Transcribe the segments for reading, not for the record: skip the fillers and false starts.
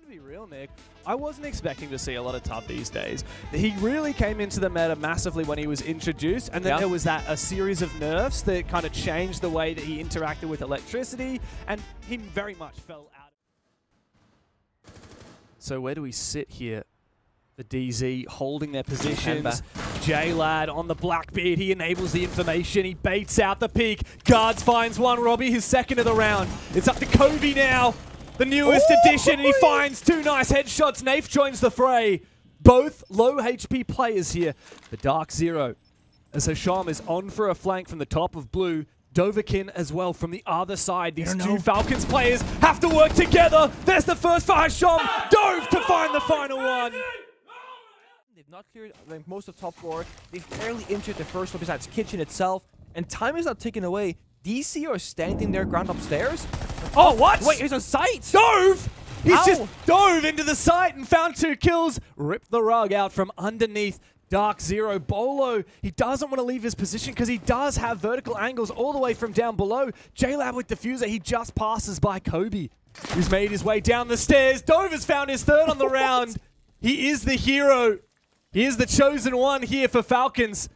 going to be real, Nick. I wasn't expecting to see a lot of Tub these days. He really came into the meta massively when he was introduced, and then there was a series of nerfs that kind of changed the way that he interacted with electricity, and he very much fell out. So where do we sit here? The DZ holding their positions. J-Lad on the Blackbeard. He enables the information. He baits out the peak. Guards finds one. Robbie, his second of the round. It's up to Kobe now. The newest addition, and he finds two nice headshots. Nafe joins the fray. Both low HP players here. The DarkZero, as Hasham is on for a flank from the top of blue. Dovahkiin as well from the other side. These two Falcons players have to work together. There's the first for Hasham. Dove to find the final one. They've not cleared like, most of top floor. They've barely injured the first one besides kitchen itself. And time is not taken away. DC are standing their ground upstairs. Oh, what? Wait, there's a site! Dove! He's Ow. just dove into the site and found 2 kills. Ripped the rug out from underneath DarkZero. Bolo, he doesn't want to leave his position because he does have vertical angles all the way from down below. J-Lab with Diffuser, he just passes by Kobe, who's made his way down the stairs. Dove has found his third on the round. He is the hero. He is the chosen one here for Falcons.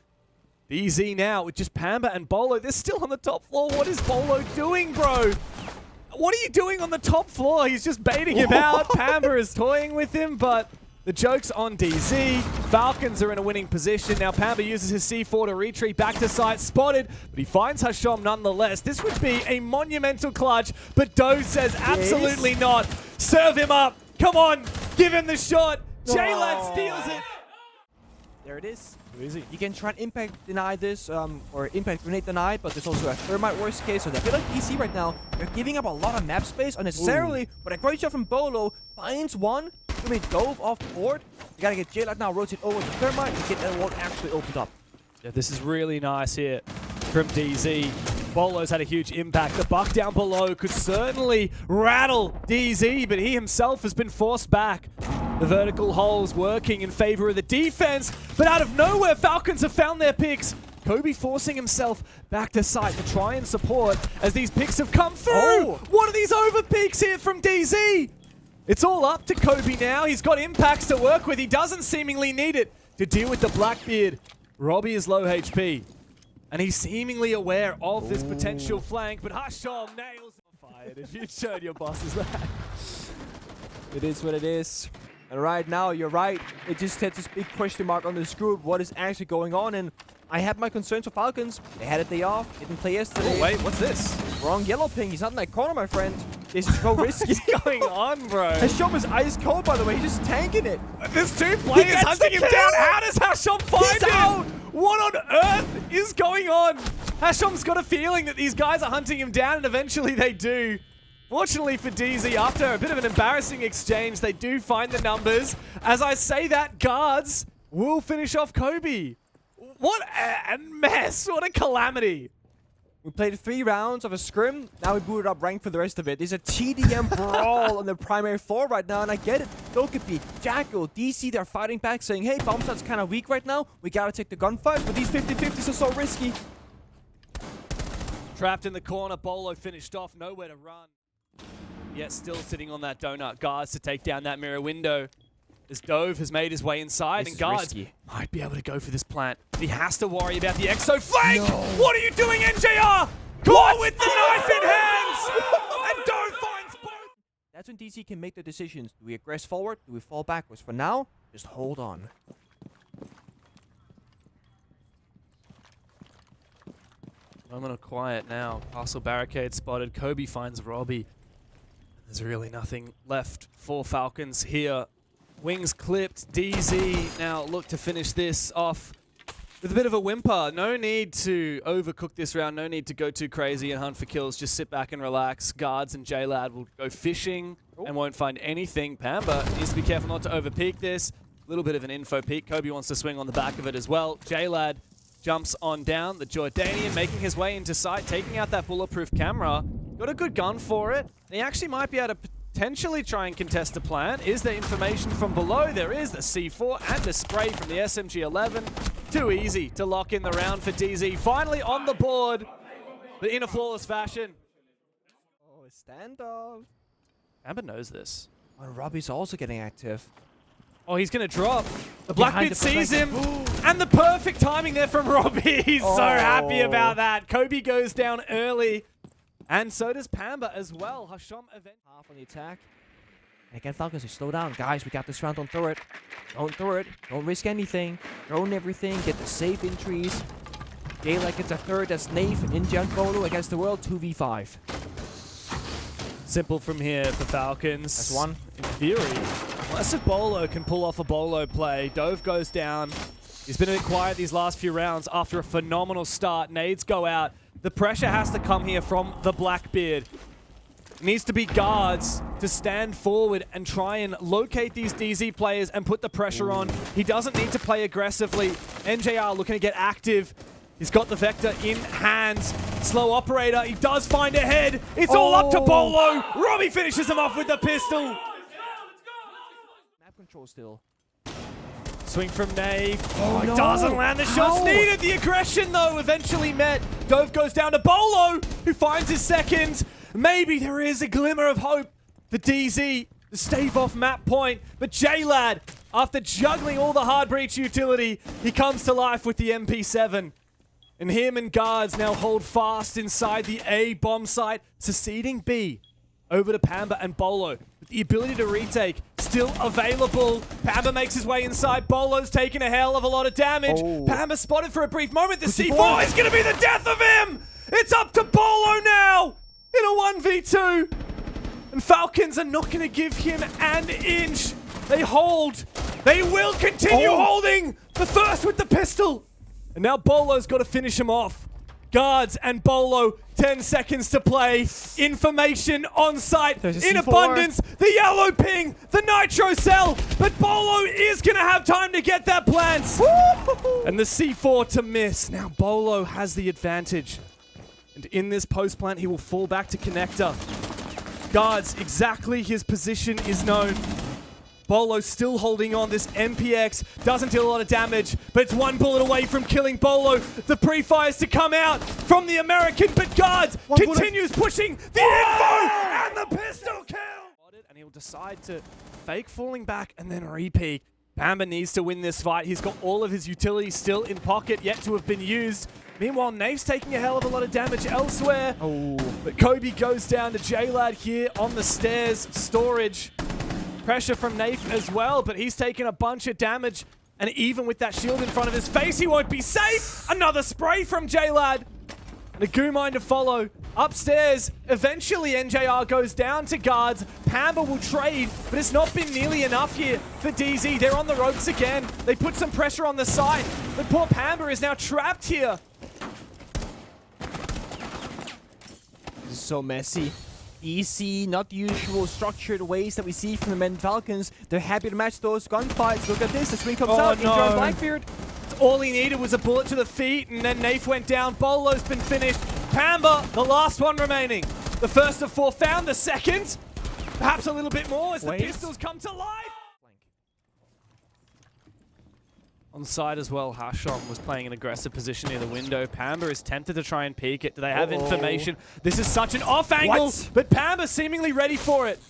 DZ now with just Pamba and Bolo. They're still on the top floor. What is Bolo doing, bro? What are you doing on the top floor? He's just baiting him out. Pamba is toying with him, but the joke's on DZ. Falcons are in a winning position. Now Pamba uses his C4 to retreat back to site. Spotted, but he finds Hasham nonetheless. This would be a monumental clutch, but Dove says absolutely not. Serve him up. Come on. Give him the shot. J-Lad steals it. There it is. Easy. You can try and impact deny this, or impact grenade deny, but there's also a thermite worst case. So I feel like DC right now, they're giving up a lot of map space unnecessarily, but a great shot from Bolo finds one. I mean, Dove off the board. You gotta get J-Lad now, rotate over to thermite to get that wall actually opened up. Yeah, this is really nice here from DZ. Bolo's had a huge impact. The buck down below could certainly rattle DZ, but he himself has been forced back. The vertical holes working in favor of the defense, but out of nowhere, Falcons have found their picks. Kobe forcing himself back to site to try and support as these picks have come through. Oh. What are these over peaks here from DZ? It's all up to Kobe now. He's got impacts to work with. He doesn't seemingly need it to deal with the Blackbeard. Robbie is low HP, and he's seemingly aware of this potential flank, but Hasham nails it. Fired if you showed your bosses that. It is what it is. And right now, you're right. It just had this big question mark on this group. What is actually going on? And I have my concerns for Falcons. They had a day off. Didn't play yesterday. Oh, wait, what's this? Wrong yellow ping. He's not in that corner, my friend. This is so risky. What's going on, bro? Hasham is ice cold, by the way. He's just tanking it. There's 2 players hunting him down. How does Hasham find him? What on earth is going on? Hasham's got a feeling that these guys are hunting him down, and eventually they do. Fortunately for DZ, after a bit of an embarrassing exchange, they do find the numbers. As I say that, guards will finish off Kobe. What a mess. What a calamity. We played 3 rounds of a scrim. Now we booted up rank for the rest of it. There's a TDM brawl on the primary floor right now, and I get it. Dokkaebi, Jackal, DC, they're fighting back, saying, hey, Bombshot's kind of weak right now. We gotta take the gunfight, but these 50-50s are so risky. Trapped in the corner, Bolo finished off, nowhere to run. Yet still sitting on that donut. Guards to take down that mirror window. As Dove has made his way inside, and Guards might be able to go for this plant. He has to worry about the exo flank! No. What are you doing, NJR? Go on with the knife in hands! And Dove finds both! That's when DC can make the decisions. Do we aggress forward? Do we fall backwards? For now, just hold on. Moment of quiet now. Castle barricade spotted. Kobe finds Robbie. There's really nothing left for Falcons here. Wings clipped. DZ now look to finish this off with a bit of a whimper. No need to overcook this round. No need to go too crazy and hunt for kills. Just sit back and relax. Guards and J-Lad will go fishing and won't find anything. Pamba needs to be careful not to overpeak this. A little bit of an info peek. Kobe wants to swing on the back of it as well. J-Lad jumps on down. The Jordanian making his way into sight, taking out that bulletproof camera. Got a good gun for it. He actually might be able to potentially try and contest the plant. Is there information from below? There is the C4 and the spray from the SMG-11. Too easy to lock in the round for DZ. Finally on the board, but in a flawless fashion. Oh, a standoff. Amber knows this. And Robbie's also getting active. Oh, he's going to drop. The Blackbeard sees him. And the perfect timing there from Robbie. He's so happy about that. Kobe goes down early. And so does Pamba as well. Hasham event Half on the attack. And again, Falcons, they slow down. Guys, we got this round. Don't throw it. Don't throw it. Don't risk anything. Throw in everything. Get the safe entries. J-Lag gets a third. That's Nave, Ninja, and Bolo against the world. 2v5. Simple from here for Falcons. That's one. In theory, unless if Bolo can pull off a Bolo play, Dove goes down. He's been a bit quiet these last few rounds after a phenomenal start. Nades go out. The pressure has to come here from the Blackbeard. It needs to be guards to stand forward and try and locate these DZ players and put the pressure on. He doesn't need to play aggressively. NJR looking to get active. He's got the Vector in hands. Slow operator. He does find a head. It's all up to Bolo. Robbie finishes him off with the pistol. Map control still. Swing from Nave. Oh, he doesn't land the shots needed. The aggression, though, eventually met. Dove goes down to Bolo, who finds his second. Maybe there is a glimmer of hope for DZ to stave off map point. But J-Lad, after juggling all the hard breach utility, he comes to life with the MP7. And him and guards now hold fast inside the A bomb site, succeeding B over to Pamba and Bolo. With the ability to retake still available. Pamba makes his way inside. Bolo's taking a hell of a lot of damage. Pamba spotted for a brief moment. The C4 is going to be the death of him. It's up to Bolo now in a 1v2. And Falcons are not going to give him an inch. They hold. They will continue holding. The first with the pistol. And now Bolo's got to finish him off. Guards and Bolo, 10 seconds to play. Information on site in abundance. The yellow ping, the nitro cell. But Bolo is going to have time to get that plant. And the C4 to miss. Now Bolo has the advantage. And in this post plant, he will fall back to connector. Guards, exactly his position is known. Bolo still holding on. This MPX doesn't deal a lot of damage, but it's one bullet away from killing Bolo. The pre-fires to come out from the American, but guards continues pushing the info and the pistol kill. And he'll decide to fake falling back and then re-peek. Pamba needs to win this fight. He's got all of his utilities still in pocket, yet to have been used. Meanwhile, Nave's taking a hell of a lot of damage elsewhere. But Kobe goes down to J-Lad here on the stairs. Storage. Pressure from Nafe as well, but he's taken a bunch of damage. And even with that shield in front of his face, he won't be safe. Another spray from J-Lad. And a goo mine to follow. Upstairs, eventually NJR goes down to guards. Pamba will trade, but it's not been nearly enough here for DZ. They're on the ropes again. They put some pressure on the side, but poor Pamba is now trapped here. This is so messy. Easy, not the usual structured ways that we see from the men Falcons. They're happy to match those gunfights. Look at this, the swing comes out. No. Blackbeard. All he needed was a bullet to the feet, and then Nafe went down. Bolo's been finished. Pamba, the last one remaining. The first of 4 found, the second. Perhaps a little bit more as the pistols come to life. On side as well, Hasham was playing an aggressive position near the window. Pamba is tempted to try and peek it. Do they have information? This is such an off angle, but Pamba seemingly ready for it.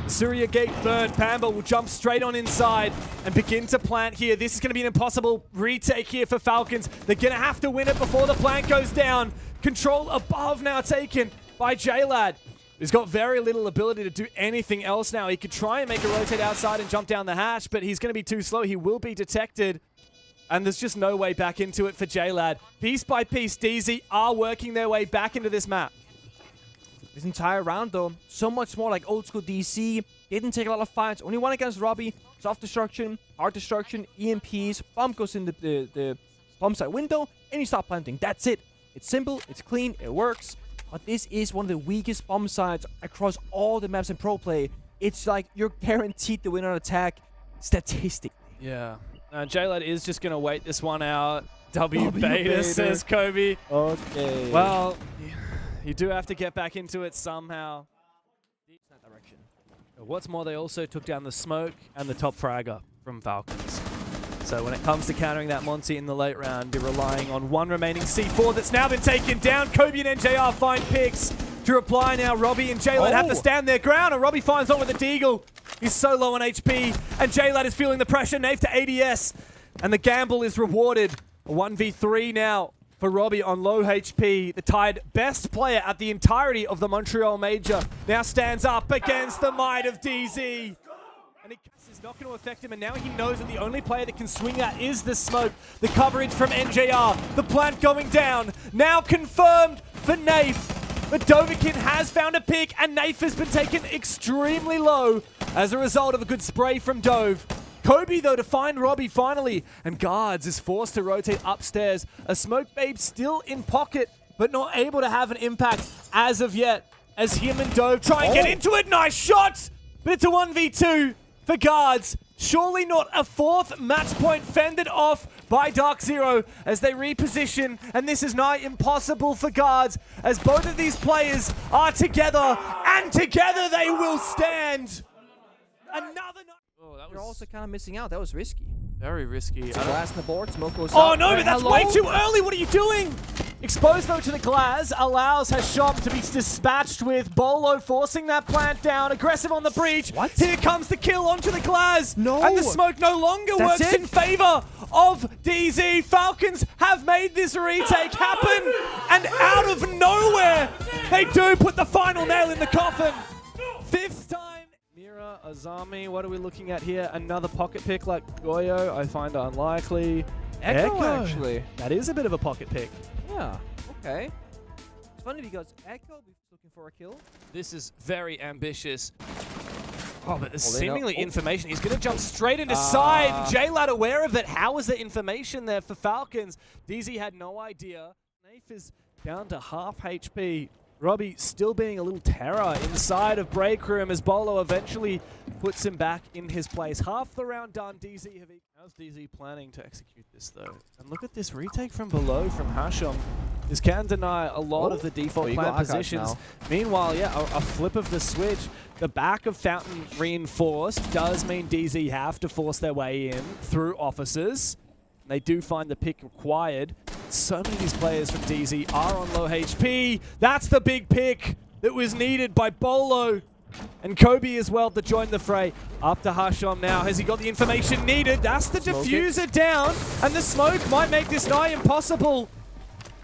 FURIA gate burned. Pamba will jump straight on inside and begin to plant here. This is going to be an impossible retake here for Falcons. They're going to have to win it before the plant goes down. Control above now taken by J-Lad. He's got very little ability to do anything else now. He could try and make a rotate outside and jump down the hatch, but he's going to be too slow. He will be detected. And there's just no way back into it for J-Lad. Piece by piece, DZ are working their way back into this map. This entire round, though, so much more like old school DC. Didn't take a lot of fights. Only one against Robbie. Soft destruction, hard destruction, EMPs. Bomb goes in the bomb site window, and you stop planting. That's it. It's simple, it's clean, it works. But this is one of the weakest bomb sites across all the maps in pro play. It's like you're guaranteed to win on attack statistically. Yeah. J-Lad is just going to wait this one out. W beta, says Kobe. Okay. Well, you do have to get back into it somehow. That direction. What's more, they also took down the smoke and the top fragger from Falcons. So when it comes to countering that Monty in the late round, you're relying on one remaining C4 that's now been taken down. Kobe and NJR find picks to reply now. Robbie and J-Lad have to stand their ground, and Robbie finds on with a deagle. He's so low on HP, and JLad is feeling the pressure. Nafe to ADS, and the gamble is rewarded. A 1v3 now for Robbie on low HP. The tied best player at the entirety of the Montreal Major now stands up against the might of DZ. And it is not going to affect him, and now he knows that the only player that can swing that is the smoke. The coverage from NJR, the plant going down, now confirmed for Nafe. But Dovahkiin has found a pick, and Nafe has been taken extremely low as a result of a good spray from Dove. Kobe, though, to find Robbie finally, and GARZ is forced to rotate upstairs. A smoke babe still in pocket, but not able to have an impact as of yet, as him and Dove try and get into it. Nice shot! But it's a 1v2 for GARZ. Surely not a fourth match point fended off by DarkZero as they reposition, and this is nigh impossible for GARZ as both of these players are together, and together they will stand. Another You're also kind of missing out. That was risky. very risky. Glass in the board, smoke goes Oh up. no, but that's way too early. What are you doing? Exposed though to the glass allows Hasham to be dispatched with Bolo forcing that plant down. Aggressive on the breach. What? Here comes the kill onto the glass. No. And the smoke no longer That's works it? in favor of DZ. Falcons have made this retake happen. And out of nowhere, they do put the final nail in the coffin. Fifth time. Mira, Azami, what are we looking at here? Another pocket pick like Goyo. I find unlikely. Echo, actually. That is a bit of a pocket pick. Yeah, okay. It's funny because Echo is looking for a kill. This is very ambitious. Oh, but there's they know- seemingly information. He's going to jump straight into side. JLad aware of it. How is the information there for Falcons? DZ had no idea. Nafe is down to half HP. Robbie still being a little terror inside of break room as Bolo eventually puts him back in his place. Half the round done. How's DZ planning to execute this though? And look at this retake from below from Hasham. This can deny a lot of the default plan positions. Meanwhile, yeah, a flip of the switch. The back of Fountain reinforced does mean DZ have to force their way in through officers. They do find the pick required. So many of these players from DZ are on low HP. That's the big pick that was needed by Bolo. And Kobe as well to join the fray. Up to Hasham now. Has he got the information needed? That's the diffuser down. And the smoke might make this nigh impossible.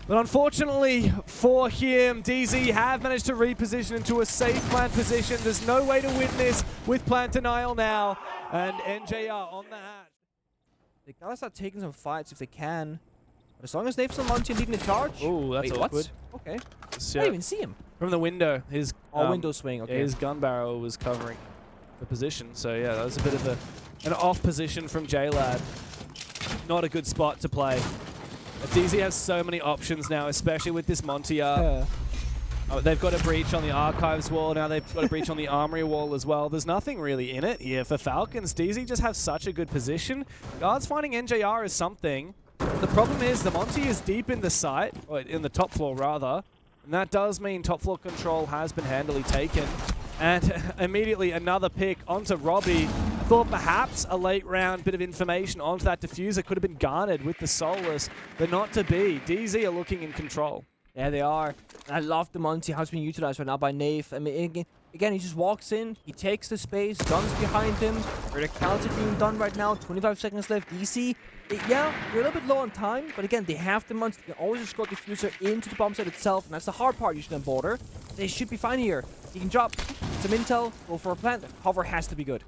But unfortunately for him, DZ have managed to reposition into a safe plant position. There's no way to win this with plant denial now. And NJR on the hatch. They gotta start taking some fights if they can. But as long as Nafe's on launch and leading the charge. Oh, that's Wait, awkward. what? Okay. I So, didn't even see him. from the window, his Window swing, okay. his gun barrel was covering the position. So yeah, that was a bit of an off position from JLad. Not a good spot to play. DZ has so many options now, especially with this Montia. Oh, they've got a breach on the archives wall. Now they've got a breach on the armory wall as well. There's nothing really in it here for Falcons. DZ just have such a good position. Guards finding NJR is something. The problem is the Monty is deep in the site, or in the top floor rather. And that does mean top floor control has been handily taken. And immediately another pick onto Robbie. I thought perhaps a late round bit of information onto that diffuser could have been garnered with the Solus, but not to be. DZ are looking in control. Yeah, they are. And I love the Monty, how it's being utilized right now by Nafe. I mean, again, he just walks in, he takes the space, guns behind him. The counter being done right now, 25 seconds left. DC, yeah, they're a little bit low on time, but again, they have the Monty. They can always just go diffuser into the bomb site itself, and that's the hard part usually on border. They should be fine here. He can drop some intel, go for a plant. The cover has to be good.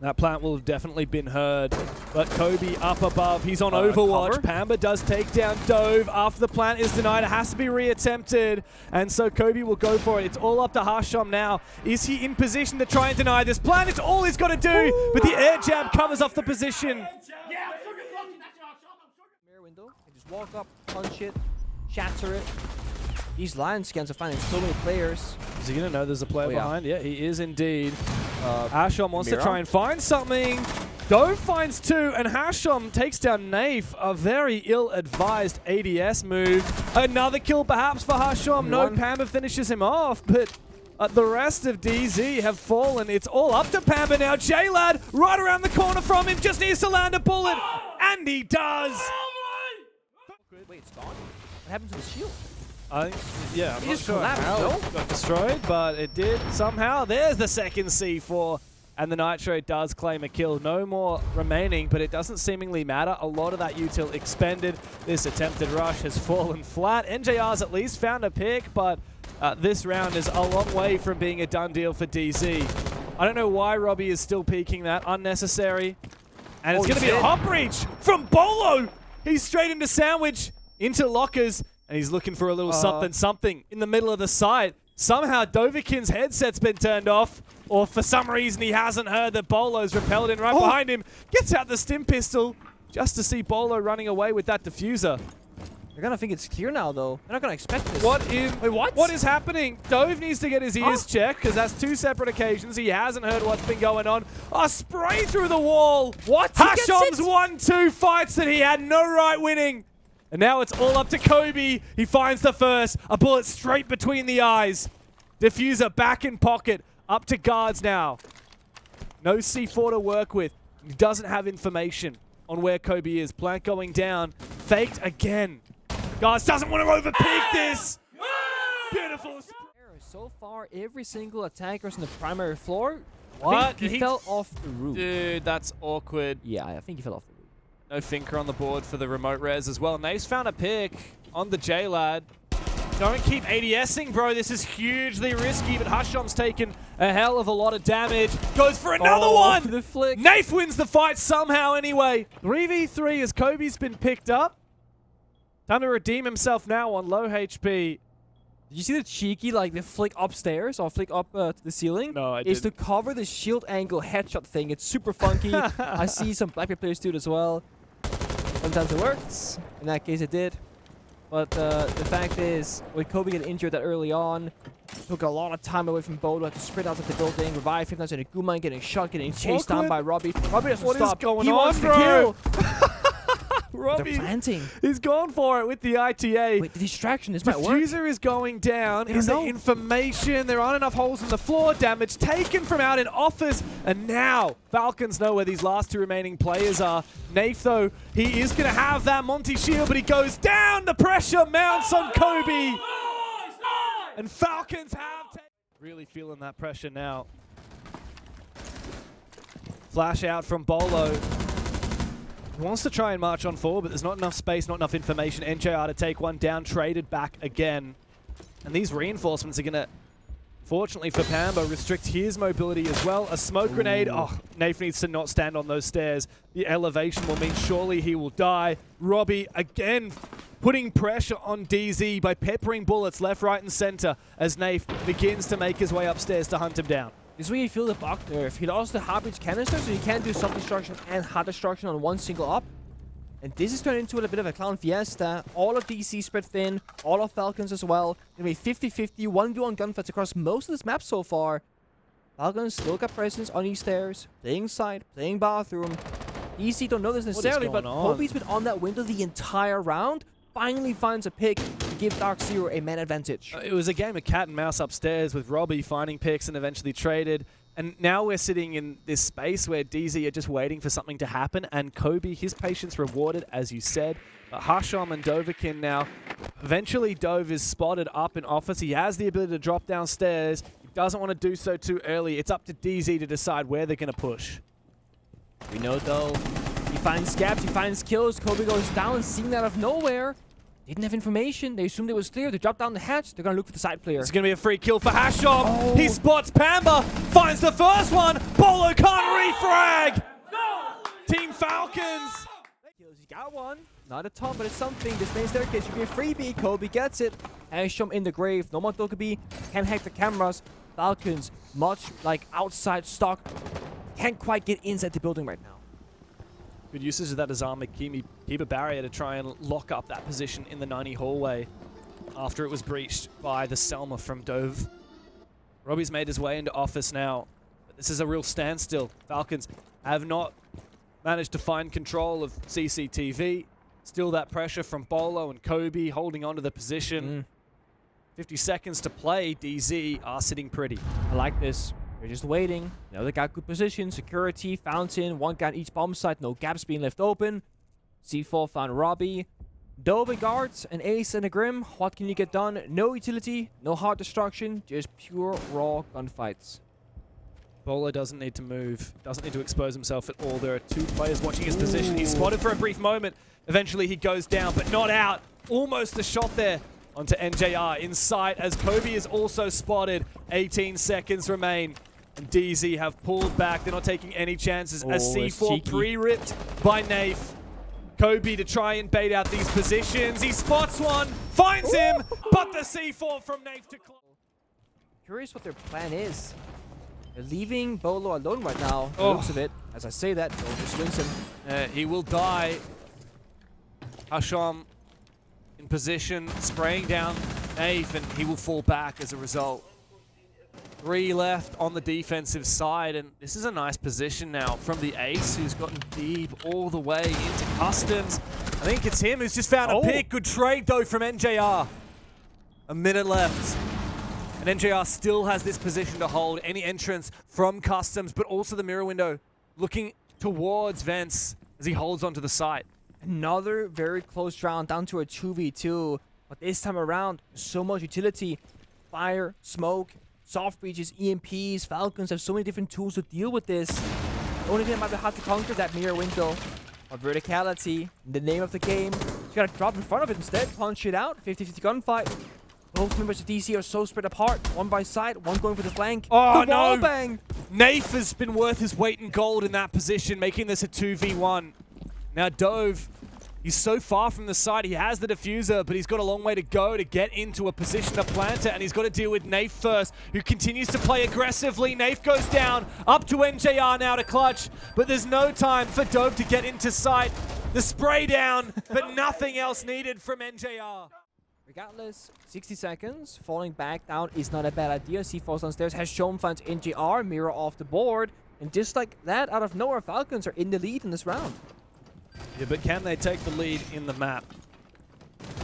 That plant will have definitely been heard, but Kobe up above, he's on Overwatch. Cover? Pamba does take down Dove after the plant is denied. It has to be reattempted, and so Kobe will go for it. It's all up to Hasham now. Is he in position to try and deny this plant? It's all he's got to do, but the air jab covers off the position. Mirror window, can just walk up, punch it, shatter it. These line scans are finding so many players. Is he going to know there's a player behind? Yeah, he is indeed. Hasham wants Mira? to try and find something. Dove finds two, and Hasham takes down Nafe. A very ill-advised ADS move. Another kill perhaps for Hasham. No, Pamba finishes him off, but the rest of DZ have fallen. It's all up to Pamba now. JLad right around the corner from him. Just needs to land a bullet, and he does. Wait, it's gone? What happened to the shield? I think, yeah, I'm not just sure collapsed, how no? it got destroyed, but it did somehow. There's the second C for And the Nitro does claim a kill. No more remaining, but it doesn't seemingly matter. A lot of that util expended. This attempted rush has fallen flat. NJR's at least found a pick, but this round is a long way from being a done deal for DZ. I don't know why Robbie is still peeking that. Unnecessary. And it's going to be a hop reach from Bolo. He's straight into sandwich, into lockers, and he's looking for a little something in the middle of the site. Somehow Dovakin's headset's been turned off, or for some reason he hasn't heard that Bolo's repelled in right behind him. Gets out the stim pistol just to see Bolo running away with that diffuser. They're gonna think it's clear now, though. They're not gonna expect this. Wait, what is happening? Dove needs to get his ears checked, because that's two separate occasions. He hasn't heard what's been going on. A spray through the wall. What? Hashom's 1-2 fights that he had no right winning. And now it's all up to Kobe. He finds the first. A bullet straight between the eyes. Diffuser back in pocket. Up to guards now. No C4 to work with. He doesn't have information on where Kobe is. Plant going down. Faked again. Guards doesn't want to overpeak this. Beautiful. So far, every single attacker's on the primary floor. What? He fell off the roof. Dude, that's awkward. Yeah, I think he fell off the roof. No Finker on the board for the remote res as well. Nace found a pick on the J-Lad. Don't keep ADSing, bro. This is hugely risky, but Hashom's taken a hell of a lot of damage. Goes for another one! The flick. Nafe wins the fight somehow anyway. 3v3 as Kobe's been picked up. Time to redeem himself now on low HP. Did you see the cheeky, like, the flick upstairs or flick up to the ceiling? No, I didn't. It's to cover the shield angle headshot thing. It's super funky. I see some Blackbeard players do it as well. Sometimes it works. In that case, it did. But the fact is, with Kobe getting injured that early on, took a lot of time away from Bolo, had to sprint out of the building, revive him, that's in a Guman, getting shot, getting chased down by Robbie. Robbie doesn't stop. What is going he on, wants bro? the kill. Robbie, they're planting. He's gone for it with the ITA. Wait, the distraction, this might work. Diffuser is going down. Is there information? There aren't enough holes in the floor. Damage taken from out in office. And now Falcons know where these last two remaining players are. Nafe, though, he is going to have that Monty shield, but he goes down. The pressure mounts on Kobe. And Falcons have really feeling that pressure now. Flash out from Bolo. He wants to try and march on forward, but there's not enough space, not enough information. NJR to take one down, traded back again. And these reinforcements are going to, fortunately for Pambo, restrict his mobility as well. A smoke grenade. Oh, Nafe needs to not stand on those stairs. The elevation will mean surely he will die. Robbie, again, putting pressure on DZ by peppering bullets left, right, and center as Nafe begins to make his way upstairs to hunt him down. This is where you feel the bug nerf. He lost the hard-breach canister, so you can't do self-destruction and hard destruction on one single up. And this is turned into a bit of a clown fiesta. All of DC spread thin, all of Falcons as well. Gonna be 50-50, 1v1 gunfights across most of this map so far. Falcons still got presence on these stairs, playing side, playing bathroom. DC don't know this necessarily, but Kobe's been on that window the entire round. Finally finds a pick to give DarkZero a man advantage. It was a game of cat and mouse upstairs with Robbie finding picks and eventually traded. And now we're sitting in this space where DZ are just waiting for something to happen. And Kobe, his patience rewarded, as you said. But Hashom and Dovakin now. Eventually, Dove is spotted up in office. He has the ability to drop downstairs. He doesn't want to do so too early. It's up to DZ to decide where they're going to push. We know, though, he finds gaps, he finds kills. Kobe goes down, seeing that out of nowhere. Didn't have information. They assumed it was clear. They dropped down the hatch. They're going to look for the side player. It's going to be a free kill for Hashom. He spots Pamba. Finds the first one. Bolo can't refrag. Team Falcons. He got one. Not a ton, but it's something. This main staircase should be a freebie. Kobe gets it. Hashom in the grave. No more Togepi. Can't hack the cameras. Falcons, much like outside stock. Can't quite get inside the building right now. Good usage of that Azama keep a barrier to try and lock up that position in the 90 hallway after it was breached by the Selma from Dove. Robbie's made his way into office now, but this is a real standstill. Falcons have not managed to find control of CCTV. Still that pressure from Bolo and Kobe holding onto the position. 50 seconds to play. DZ are sitting pretty. I like this. They're just waiting. Now they got good position, security, fountain, one guy on each bomb site, no gaps being left open. C4 found Robbie. Dove guards, an ace and a grim. What can you get done? No utility, no hard destruction, just pure raw gunfights. Bolo doesn't need to move, doesn't need to expose himself at all. There are 2 players watching his position. He's spotted for a brief moment. Eventually he goes down, but not out. Almost a shot there onto NJR in sight as Kobe is also spotted. 18 seconds remain. And DZ have pulled back. They're not taking any chances as C4 pre-ripped by Nafe. Kobe to try and bait out these positions. He spots one, finds him, but the C4 from Nafe to close. Curious what their plan is. They're leaving Bolo alone right now. The looks of it. As I say that, Bolo just swings him. He will die. Hasham in position, spraying down Nafe, and he will fall back as a result. 3 left on the defensive side, and this is a nice position now from the ace, who's gotten deep all the way into customs. I think it's him who's just found a pick. Good trade, though, from NJR. A minute left. And NJR still has this position to hold any entrance from customs, but also the mirror window looking towards Vents as he holds onto the site. Another very close round, down to a 2v2. But this time around, so much utility. Fire, smoke, soft breaches, EMPs, Falcons have so many different tools to deal with this. The only thing that might have to conquer that mirror window. But verticality, the name of the game. You gotta drop in front of it instead, punch it out, 50-50 gunfight. Both members of DC are so spread apart, one by side, one going for the flank. Oh, the wall bang! Nafe has been worth his weight in gold in that position, making this a 2v1. Now Dove, he's so far from the side. He has the diffuser, but he's got a long way to go to get into a position to plant it, and he's got to deal with Nafe first, who continues to play aggressively. Nafe goes down, up to NJR now to clutch, but there's no time for Dove to get into sight. The spray down, but nothing else needed from NJR. Regardless, 60 seconds, falling back down is not a bad idea. C4 downstairs has shown finds NJR, mirror off the board, and just like that, out of nowhere, Falcons are in the lead in this round. Yeah, but can they take the lead in the map?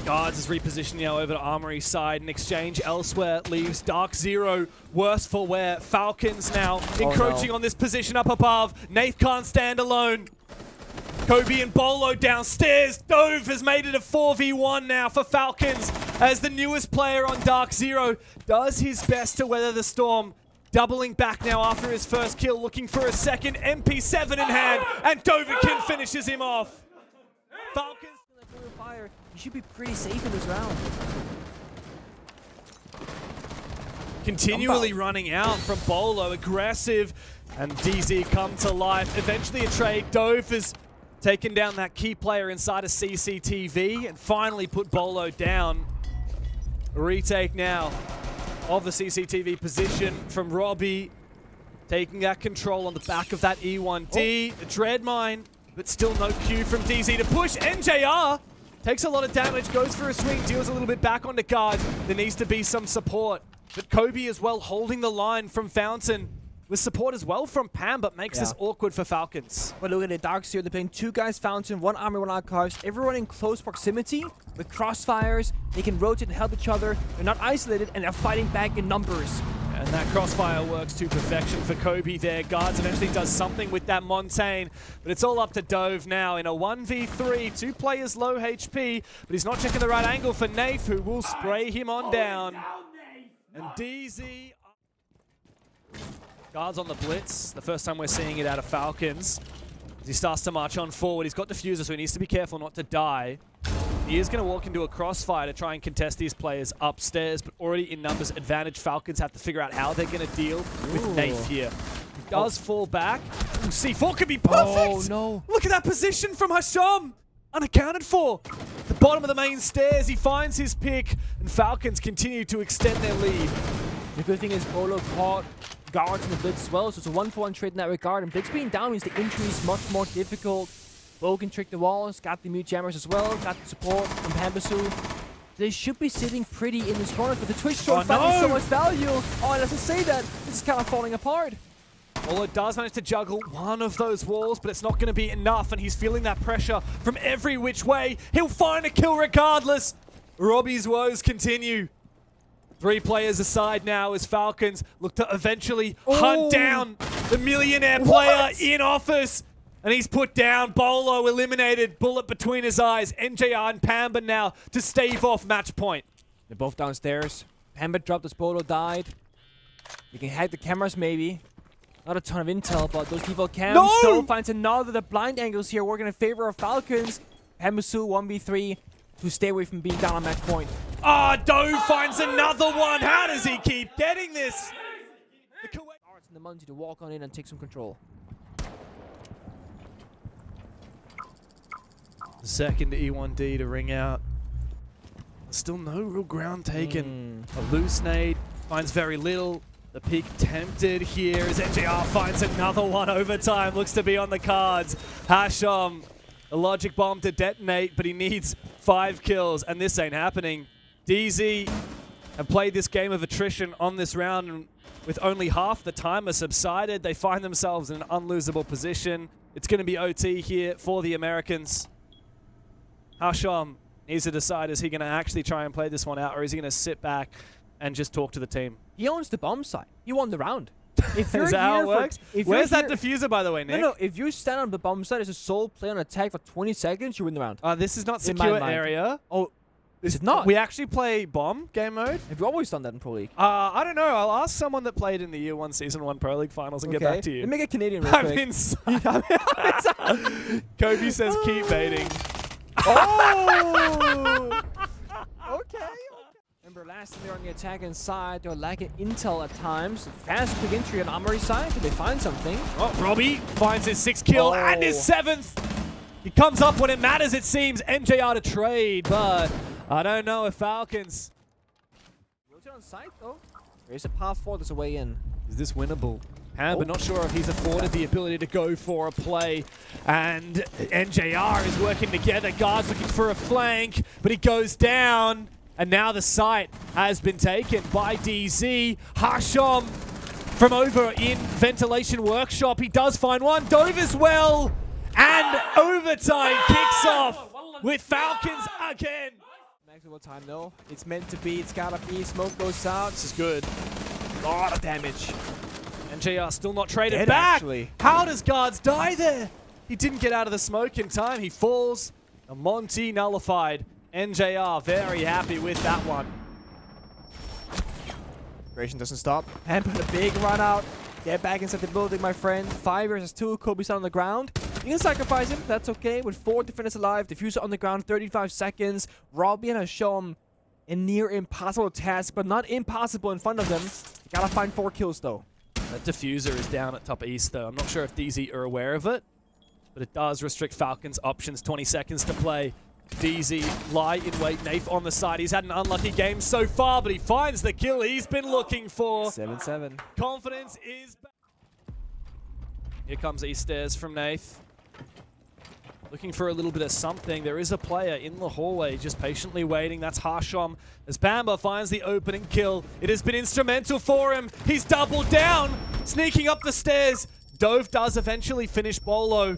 SCARZ is repositioning now over to Armory side, and exchange elsewhere leaves DarkZero worse for wear. Falcons now encroaching on this position up above. Nafe can't stand alone. Kobe and Bolo downstairs. Dove has made it a 4v1 now for Falcons as the newest player on DarkZero does his best to weather the storm. Doubling back now after his first kill, looking for a second. MP7 in hand, and Doverkin finishes him off. Falcons. Fire. You should be pretty safe in this round. Continually running out from Bolo, aggressive, and DZ come to life. Eventually a trade. Dove has taken down that key player inside of CCTV and finally put Bolo down. A retake now of the CCTV position from Robbie, taking that control on the back of that E1D. The Dread Mine, but still no cue from DZ to push. NJR takes a lot of damage, goes for a swing, deals a little bit back onto guard. There needs to be some support. But Kobe as well holding the line from Fountain, with support as well from Pam, but makes this awkward for Falcons. But look at it, DarkZero, they're playing 2 guys Fountain, 1 Army, 1 Archives, everyone in close proximity with crossfires. They can rotate and help each other. They're not isolated, and they're fighting back in numbers. And that crossfire works to perfection for Kobe there. Guards eventually does something with that Montaigne, but it's all up to Dove now in a 1v3. 2 players low HP, but he's not checking the right angle for Nafe, who will spray him on down. And DZ... Guards on the blitz. The first time we're seeing it out of Falcons. As he starts to march on forward. He's got diffuser, so he needs to be careful not to die. He is going to walk into a crossfire to try and contest these players upstairs, but already in numbers advantage. Falcons have to figure out how they're going to deal with Nafe here. He does fall back. Ooh, C4 could be perfect! Oh, no. Look at that position from Hasham! Unaccounted for. The bottom of the main stairs, he finds his pick, and Falcons continue to extend their lead. The good thing is Bolo caught guards in the blitz as well, so it's a 1-for-1 trade in that regard, and blitz being down means the entry is much more difficult. Bo can trick the walls, got the mute jammers as well, got the support from Pambasu. They should be sitting pretty in this corner, but the Twitch short finding so much value. Oh, and as I say that, this is kind of falling apart. Bolo does manage to juggle one of those walls, but it's not going to be enough, and he's feeling that pressure from every which way. He'll find a kill regardless. Robbie's woes continue. 3 players aside now as Falcons look to eventually hunt down the millionaire player in office. And he's put down. Bolo eliminated. Bullet between his eyes. NJR and Pamba now to stave off match point. They're both downstairs. Pamba dropped as Bolo died. You can hack the cameras maybe. Not a ton of intel, but those people can No! still finds another. The blind angles here working in favor of Falcons. Hemisu 1v3 to stay away from being down on match point. Ah, Dove finds another one. How does he keep getting this? The Arts and the Muncie to walk on in and take some control. second E1D to ring out. Still no real ground taken. A loose nade finds very little. The peak tempted here as NJR finds another one overtime. Looks to be on the cards. Hasham, a logic bomb to detonate, but he needs 5 kills, and this ain't happening. DZ have played this game of attrition on this round, and with only half the timer subsided, they find themselves in an unlosable position. It's going to be OT here for the Americans. Hasham needs to decide, is he going to actually try and play this one out, or is he going to sit back and just talk to the team? He owns the bomb site. He won the round. If Is that how it works? Where's that diffuser, by the way, Nick? No, if you stand on the bomb site as a sole play on attack for 20 seconds, you win the round. This is not secure area. Oh, is it not? We actually play bomb game mode. Have you always done that in Pro League? I don't know. I'll ask someone that played in the Year 1 Season 1 Pro League Finals and get back to you. Let me get Canadian real quick. I'm inside. Kobe says keep baiting. Oh! Okay. Remember, last time they were on the attack inside, they were lacking intel at times. Fast, quick entry on Armory side. Did they find something? Oh, Robbie finds his 6th kill and his 7th. He comes up when it matters, it seems. NJR to trade, but I don't know if Falcons. Rotate on site, though. There's a path forward, there's a way in. Is this winnable? But not sure if he's afforded the ability to go for a play. And NJR is working together. Guard's looking for a flank, but he goes down. And now the site has been taken by DZ. Hasham from over in Ventilation Workshop. He does find one. Dove as well. And overtime kicks off with Falcons again. Maximum time, though. It's meant to be. It's gotta be. Smoke goes out. This is good. A lot of damage. NJR still not traded Dead, back. actually. How does Guards die there? He didn't get out of the smoke in time. He falls. The Monty nullified. NJR very happy with that one. Duration doesn't stop. And put a big run out. Get back inside the building, my friend. 5 versus 2. Kobe's on the ground. You can sacrifice him. That's okay. With 4 defenders alive. Diffuser on the ground. 35 seconds. Robbie has shown a near impossible task, but not impossible in front of them. You gotta find 4 kills, though. That diffuser is down at top east, though. I'm not sure if DZ are aware of it, but it does restrict Falcons' options. 20 seconds to play. DZ lie in wait. Nafe on the side. He's had an unlucky game so far, but he finds the kill he's been looking for. 7-7. Confidence is back. Here comes East Stairs from Nafe. Looking for a little bit of something. There is a player in the hallway just patiently waiting. That's Hasham. As Bamba finds the opening kill. It has been instrumental for him. He's doubled down, sneaking up the stairs. Dove does eventually finish Bolo.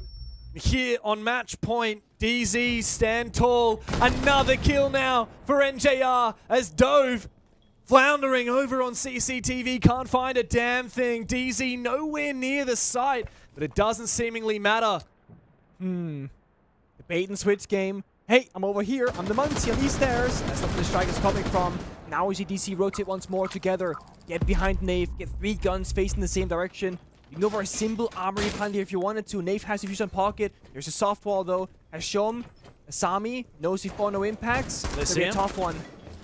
Here on match point, DZ stand tall. Another kill now for NJR as Dove floundering over on CCTV. Can't find a damn thing. DZ nowhere near the site, but it doesn't seemingly matter. The bait and switch game. Hey, I'm over here. I'm the Muncie on these stairs. That's not where the strike is coming from. Now we see DC rotate once more together. Get behind Nafe. Get 3 guns facing the same direction. You can go for a simple armory plan here if you wanted to. Nafe has diffusion on pocket. There's a soft wall though. Has shown Asami knows he fought no impacts. It's gonna be a tough one.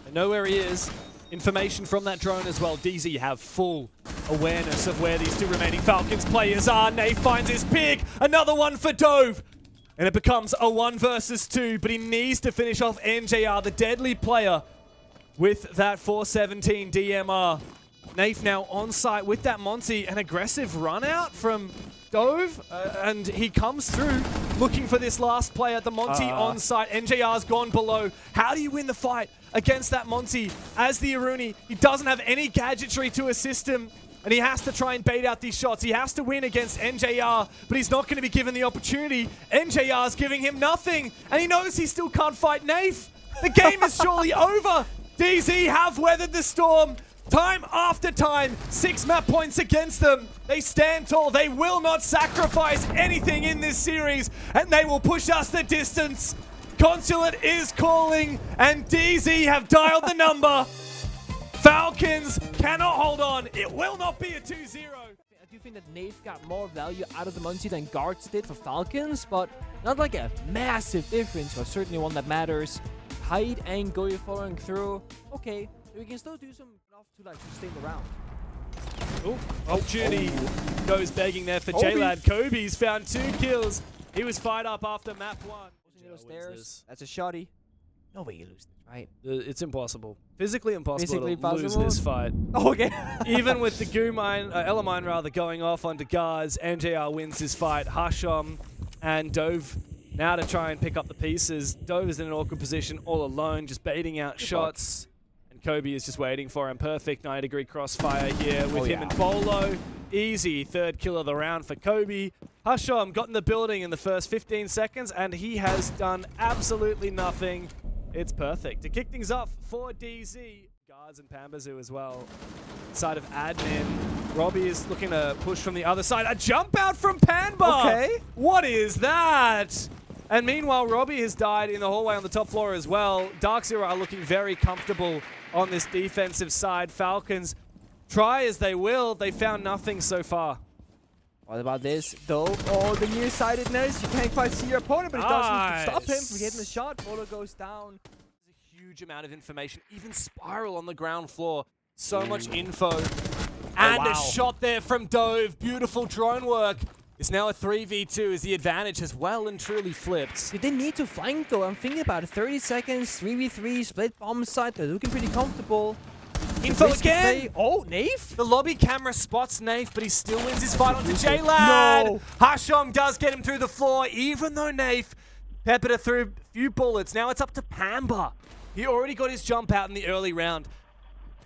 I know where he is. Information from that drone as well. DZ have full awareness of where these 2 remaining Falcons players are. Nafe finds his pick. Another one for Dove. And it becomes a 1 versus 2, but he needs to finish off NJR, the deadly player, with that 417 DMR. Nafe now on site with that Monty, an aggressive run out from Dove, and he comes through looking for this last player, the Monty on site. NJR's gone below. How do you win the fight against that Monty as the Aruni? He doesn't have any gadgetry to assist him, and he has to try and bait out these shots. He has to win against NJR, but he's not going to be given the opportunity. NJR's giving him nothing, and he knows he still can't fight Nafe. The game is surely over. DZ have weathered the storm. Time after time, 6 map points against them. They stand tall. They will not sacrifice anything in this series, and they will push us the distance. Consulate is calling, and DZ have dialed the number. Falcons cannot hold on. It will not be a 2-0. I do think that Nave got more value out of the Muncie than GARZ did for Falcons, but not like a massive difference, but certainly one that matters. Hide and go, you're following through. Okay, we can still do some enough to like sustain the round. Oh, opportunity goes begging there for J-Lad. Kobe's found 2 kills. He was fired up after map 1. Stairs. That's a shoddy. No way you lose this, right? It's impossible. Physically impossible Physically to lose this fight. Okay. Even with the Elamine rather going off onto guards, NJR wins this fight. Hasham and Dove now to try and pick up the pieces. Dove is in an awkward position all alone, just baiting out shots. And Kobe is just waiting for him. Perfect 90-degree crossfire here with him and Bolo. Easy 3rd kill of the round for Kobe. Hasham got in the building in the first 15 seconds, and he has done absolutely nothing. It's perfect. To kick things off for DZ. Guards and Pambazoo as well. Side of admin. Robbie is looking to push from the other side. A jump out from Panba! Okay. What is that? And meanwhile, Robbie has died in the hallway on the top floor as well. DarkZero are looking very comfortable on this defensive side. Falcons, try as they will, they found nothing so far. What about this, though? Oh, the nearsightedness. You can't quite see your opponent, but it doesn't stop him from getting the shot. Bolo goes down. There's a huge amount of information. Even Spiral on the ground floor. So much info. And a shot there from Dove. Beautiful drone work. It's now a 3v2 as the advantage has well and truly flipped. You didn't need to flank, though. I'm thinking about it. 30 seconds, 3v3, split bomb site. They're looking pretty comfortable. Info again! Oh, Nave? The lobby camera spots Nave, but he still wins his fight onto J-Lad. No. Hasham does get him through the floor, even though Nave peppered it through a few bullets. Now it's up to Pamba. He already got his jump out in the early round.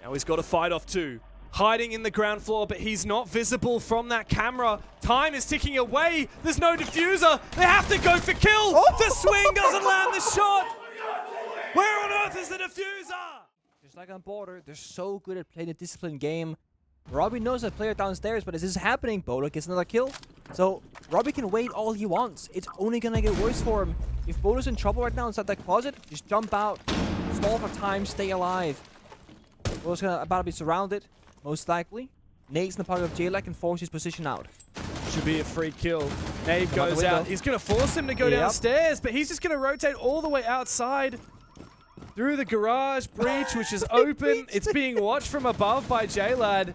Now he's got to fight off too. Hiding in the ground floor, but he's not visible from that camera. Time is ticking away. There's no diffuser. They have to go for kill. Oh. The swing doesn't land the shot. Where on earth is the diffuser? Just like on Border, they're so good at playing a disciplined game. Robbie knows that player downstairs, but as this is happening, Bolo gets another kill. So Robbie can wait all he wants. It's only gonna get worse for him. If Bolo's in trouble right now inside that closet, just jump out, stall for time, stay alive. Bolo's about to be surrounded, most likely. Nate's in the pocket of J-Lack and force his position out. Should be a free kill. Nave goes out. He's gonna force him to go downstairs, but he's just gonna rotate all the way outside. Through the garage breach, which is open. It's being watched from above by J-Lad.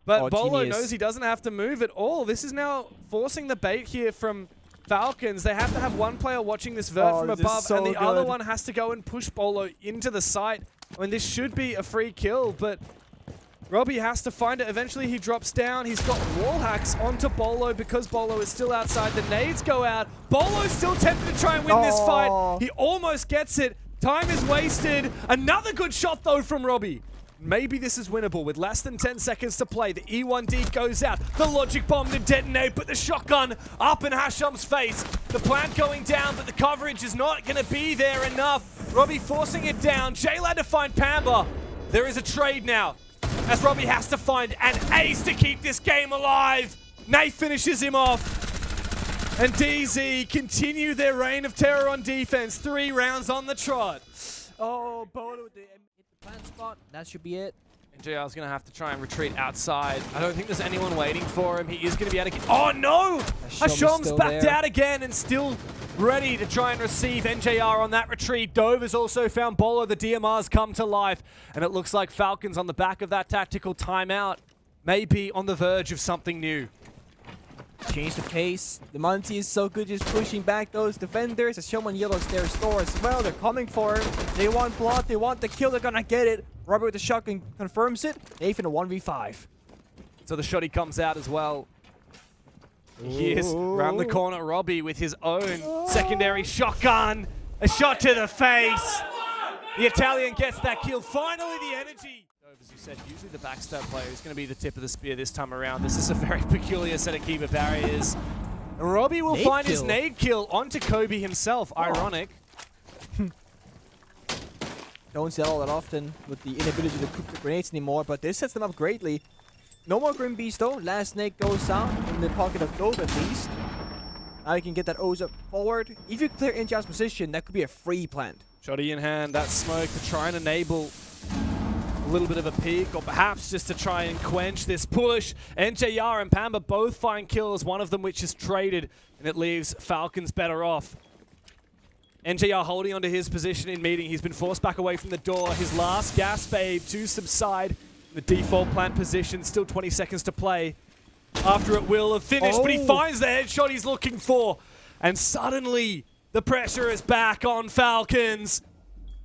But Bolo knows he doesn't have to move at all. This is now forcing the bait here from Falcons. They have to have one player watching this vert from above, and the other one has to go and push Bolo into the site. I mean, this should be a free kill, but Robbie has to find it. Eventually, he drops down. He's got wall hacks onto Bolo because Bolo is still outside. The nades go out. Bolo's still tempted to try and win this fight. He almost gets it. Time is wasted. Another good shot, though, from Robbie. Maybe this is winnable with less than 10 seconds to play. The E1D goes out. The logic bomb to detonate, but the shotgun up in Hasham's face. The plant going down, but the coverage is not going to be there enough. Robbie forcing it down. J-Lad to find Pamba. There is a trade now, as Robbie has to find an ace to keep this game alive. Nate finishes him off. And DZ continue their reign of terror on defense. 3 rounds on the trot. Oh, Bolo hit the plant spot. That should be it. NJR's going to have to try and retreat outside. I don't think there's anyone waiting for him. He is going to be able to... Oh, no! Hasham's backed out again and still ready to try and receive NJR on that retreat. Dove has also found Bolo. The DMR's come to life. And it looks like Falcons on the back of that tactical timeout may be on the verge of something new. Change the pace. The Monty is so good just pushing back those defenders. As someone yellows their store as well. They're coming for him. They want blood. They want the kill. They're gonna get it. Robbie with the shotgun confirms it. Nathan a 1v5. So the shotty comes out as well. Here's around the corner Robbie with his own secondary shotgun. A shot to the face. The Italian gets that kill. Finally the energy. As you said, usually the backstab player is going to be the tip of the spear this time around. This is a very peculiar set of keeper barriers. Robbie will find his nade kill onto Kobe himself. Ironic. Don't see all that often with the inability to cook the grenades anymore, but this sets them up greatly. No more Grim Beast though. Last snake goes out in the pocket of Dove at least. Now you can get that Oza forward. If you clear NJR's position, that could be a free plant. Shotty in hand, that smoke to try and enable little bit of a peek, or perhaps just to try and quench this push. NJR and Pamba both find kills, one of them which is traded, and it leaves Falcons better off. NJR holding onto his position in meeting. He's been forced back away from the door. His last gas babe to subside. The default plant position, still 20 seconds to play. After it will have finished, but he finds the headshot he's looking for. And suddenly, the pressure is back on Falcons.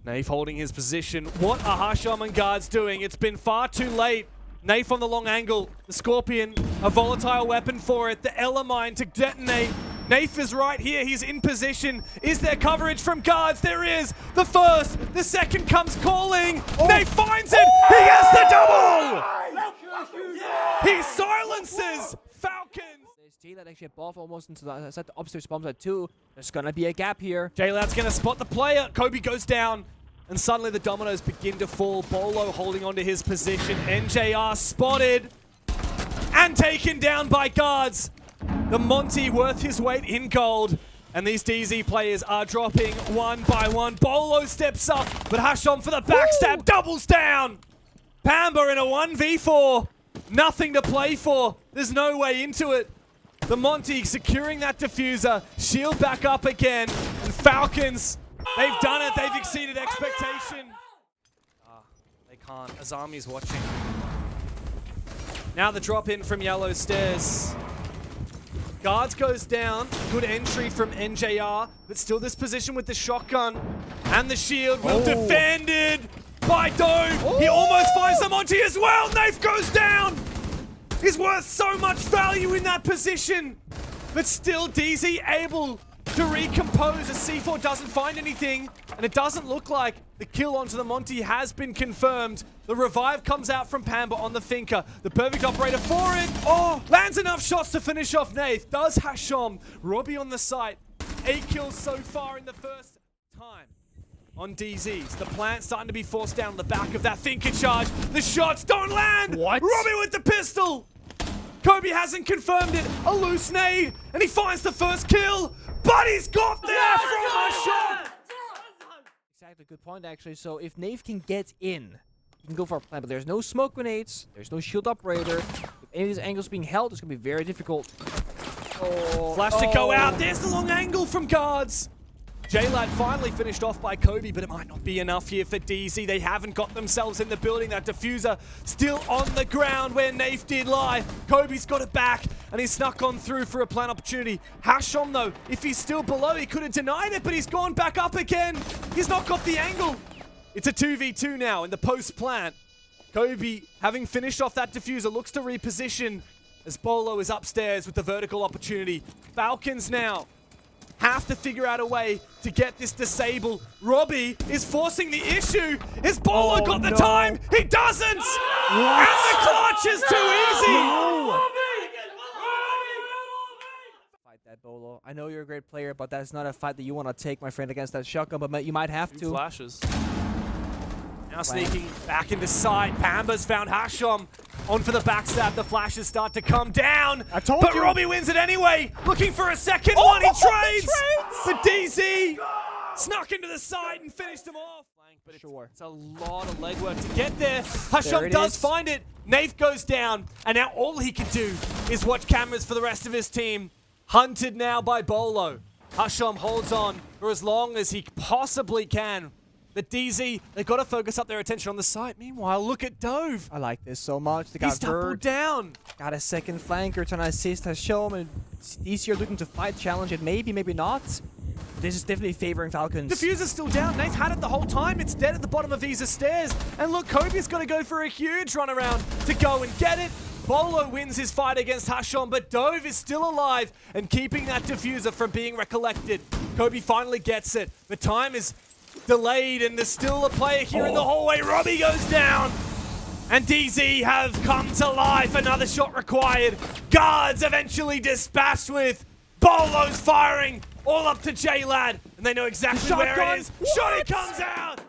Naif holding his position. What are Hasham and guards doing? It's been far too late. Naif on the long angle. The Scorpion, a volatile weapon for it. The Ella mine to detonate. Naif is right here. He's in position. Is there coverage from guards? There is. The first. The second comes calling. Naif finds it. He gets the double. He silences Falcons. There's J-Lad actually above, almost into the upstairs bomb side too. There's gonna be a gap here. J-Lad's gonna spot the player. Kobe goes down. And suddenly the dominoes begin to fall. Bolo holding onto his position. NJR spotted. And taken down by guards. The Monty worth his weight in gold. And these DZ players are dropping one by one. Bolo steps up, but Hasham for the backstab doubles down. Pamba in a 1v4. Nothing to play for. There's no way into it. The Monty securing that diffuser. Shield back up again. And Falcons, they've done it. They've exceeded expectation. They can't. Azami's watching. Now the drop in from Yellow Stairs. Guards goes down. Good entry from NJR, but still this position with the shotgun and the shield. Well defended by Dove. He almost finds the Monty as well. Naif goes down. He's worth so much value in that position, but still DZ able to recompose as C4 doesn't find anything, and it doesn't look like the kill onto the Monty has been confirmed. The revive comes out from Pamba on the Finker. The perfect operator for it. Lands enough shots to finish off Nath. Does Hasham. Robbie on the site. 8 kills so far in the first time on DZs. The plant starting to be forced down the back of that Finker charge. The shots don't land. What? Robbie with the pistol. Kobe hasn't confirmed it. A loose nade, and he finds the first kill. But he's got there from a shot. Exactly, good point actually. So if Nave can get in, he can go for a plan, but there's no smoke grenades, there's no shield operator. If any of these angles being held, it's gonna be very difficult. Flash to go out. There's the long angle from guards. J-Lad finally finished off by Kobe, but it might not be enough here for DZ. They haven't got themselves in the building. That diffuser still on the ground where Naif did lie. Kobe's got it back, and he's snuck on through for a plant opportunity. Hasham, though, if he's still below, he could have denied it, but he's gone back up again. He's not got the angle. It's a 2v2 now in the post-plant. Kobe, having finished off that diffuser, looks to reposition as Bolo is upstairs with the vertical opportunity. Falcons now have to figure out a way to get this disabled. Robbie is forcing the issue. Is Bolo got the time? He doesn't! And the clutch is too easy! Fight that, Bolo. I know you're a great player, but that's not a fight that you want to take, my friend, against that shotgun, but you might have to. Flashes. Now sneaking back into sight. Pamba's found Hasham. On for the backstab, the flashes start to come down. But Robbie wins it anyway. Looking for a second one, he trades! But DZ snuck into the side and finished him off. But it's a lot of legwork to get there. Hasham does find it. Nath goes down, and now all he can do is watch cameras for the rest of his team. Hunted now by Bolo. Hasham holds on for as long as he possibly can. But DZ, they've got to focus up their attention on the site. Meanwhile, look at Dove. I like this so much. They He's doubled down. Got a second flanker trying to assist Hasham, and DC are looking to fight, challenge it. Maybe, maybe not. This is definitely favoring Falcons. Diffuser's still down. Nate's had it the whole time. It's dead at the bottom of Visa stairs. And look, Kobe's got to go for a huge run around to go and get it. Bolo wins his fight against Hasham, but Dove is still alive and keeping that diffuser from being recollected. Kobe finally gets it. The time is delayed, and there's still a player here in the hallway. Robbie goes down, and DZ have come to life. Another shot required. Guards eventually dispatched with Bolo's firing all up to J-Lad, and they know exactly where it is. Shotty comes out.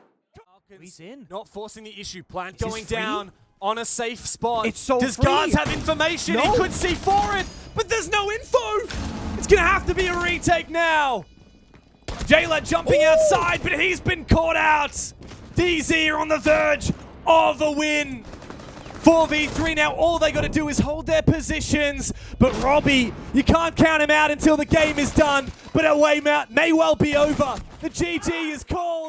He's in. Not forcing the issue. Plant going down on a safe spot. It's so Does free. Guards have information? He could see for it, but there's no info. It's gonna have to be a retake now. J-Lad jumping outside, but he's been caught out. DZ are on the verge of a win. 4v3 now, all they got to do is hold their positions. But Robbie, you can't count him out until the game is done. But a way out may well be over. The GG is called.